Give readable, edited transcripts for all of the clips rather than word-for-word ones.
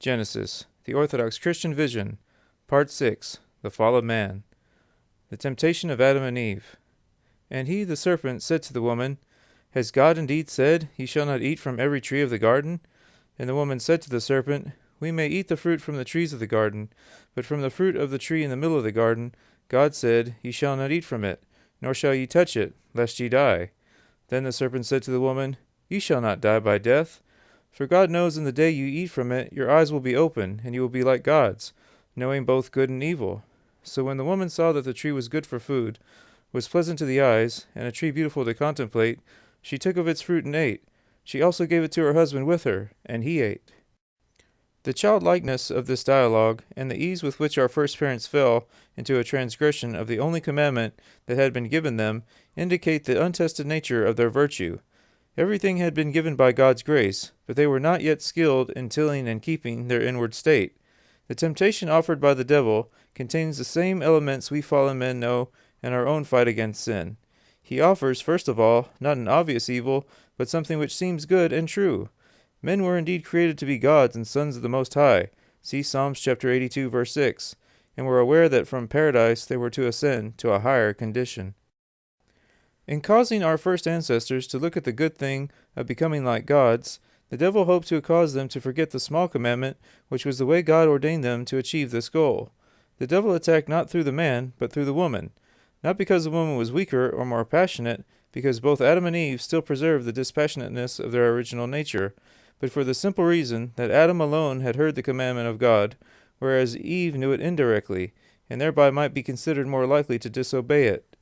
Genesis, the Orthodox Christian Vision, Part 6, The Fall of Man. The Temptation of Adam and Eve. And he, the serpent, said to the woman, Has God indeed said, Ye shall not eat from every tree of the garden? And the woman said to the serpent, We may eat the fruit from the trees of the garden, but from the fruit of the tree in the middle of the garden, God said, Ye shall not eat from it, nor shall ye touch it, lest ye die. Then the serpent said to the woman, Ye shall not die by death. For God knows in the day you eat from it, your eyes will be open, and you will be like gods, knowing both good and evil. So when the woman saw that the tree was good for food, was pleasant to the eyes, and a tree beautiful to contemplate, she took of its fruit and ate. She also gave it to her husband with her, and he ate. The childlikeness of this dialogue, and the ease with which our first parents fell into a transgression of the only commandment that had been given them, indicate the untested nature of their virtue. Everything had been given by God's grace, but they were not yet skilled in tilling and keeping their inward state. The temptation offered by the devil contains the same elements we fallen men know in our own fight against sin. He offers, first of all, not an obvious evil, but something which seems good and true. Men were indeed created to be gods and sons of the Most High. See Psalms chapter 82, verse 6, and were aware that from paradise they were to ascend to a higher condition. In causing our first ancestors to look at the good thing of becoming like gods, the devil hoped to cause them to forget the small commandment, which was the way God ordained them to achieve this goal. The devil attacked not through the man, but through the woman. Not because the woman was weaker or more passionate, because both Adam and Eve still preserved the dispassionateness of their original nature, but for the simple reason that Adam alone had heard the commandment of God, whereas Eve knew it indirectly, and thereby might be considered more likely to disobey it.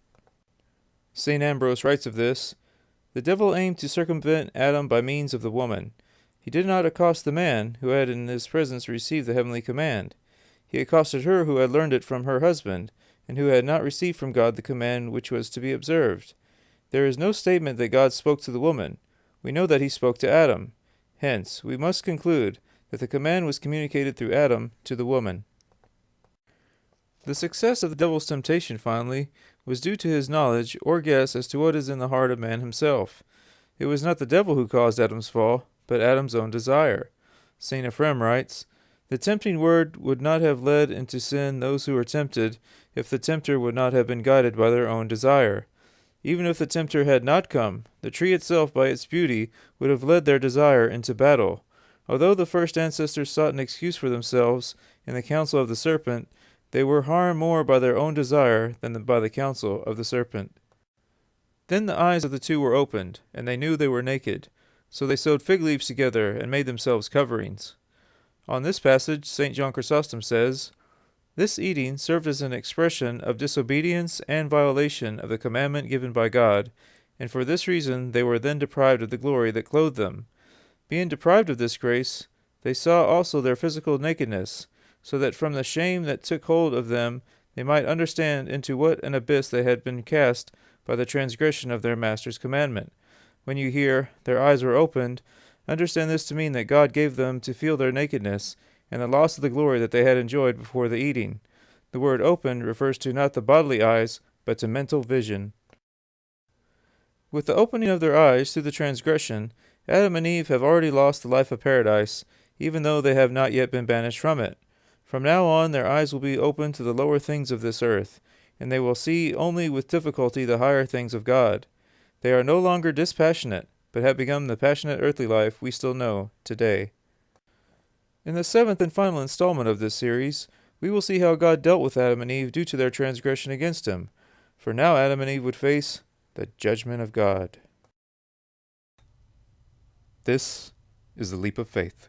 St. Ambrose writes of this, The devil aimed to circumvent Adam by means of the woman. He did not accost the man, who had in his presence received the heavenly command. He accosted her who had learned it from her husband, and who had not received from God the command which was to be observed. There is no statement that God spoke to the woman. We know that he spoke to Adam. Hence, we must conclude that the command was communicated through Adam to the woman. The success of the devil's temptation, finally, was due to his knowledge or guess as to what is in the heart of man himself. It was not the devil who caused Adam's fall, but Adam's own desire. St. Ephrem writes, The tempting word would not have led into sin those who were tempted, if the tempter would not have been guided by their own desire. Even if the tempter had not come, the tree itself by its beauty would have led their desire into battle. Although the first ancestors sought an excuse for themselves in the counsel of the serpent, they were harmed more by their own desire than by the counsel of the serpent. Then the eyes of the two were opened, and they knew they were naked. So they sewed fig leaves together and made themselves coverings. On this passage, St. John Chrysostom says, This eating served as an expression of disobedience and violation of the commandment given by God, and for this reason they were then deprived of the glory that clothed them. Being deprived of this grace, they saw also their physical nakedness, so that from the shame that took hold of them they might understand into what an abyss they had been cast by the transgression of their Master's commandment. When you hear, their eyes were opened, understand this to mean that God gave them to feel their nakedness, and the loss of the glory that they had enjoyed before the eating. The word opened refers to not the bodily eyes, but to mental vision. With the opening of their eyes through the transgression, Adam and Eve have already lost the life of paradise, even though they have not yet been banished from it. From now on their eyes will be open to the lower things of this earth, and they will see only with difficulty the higher things of God. They are no longer dispassionate, but have become the passionate earthly life we still know today. In the seventh and final installment of this series, we will see how God dealt with Adam and Eve due to their transgression against him. For now Adam and Eve would face the judgment of God. This is the Leap of Faith.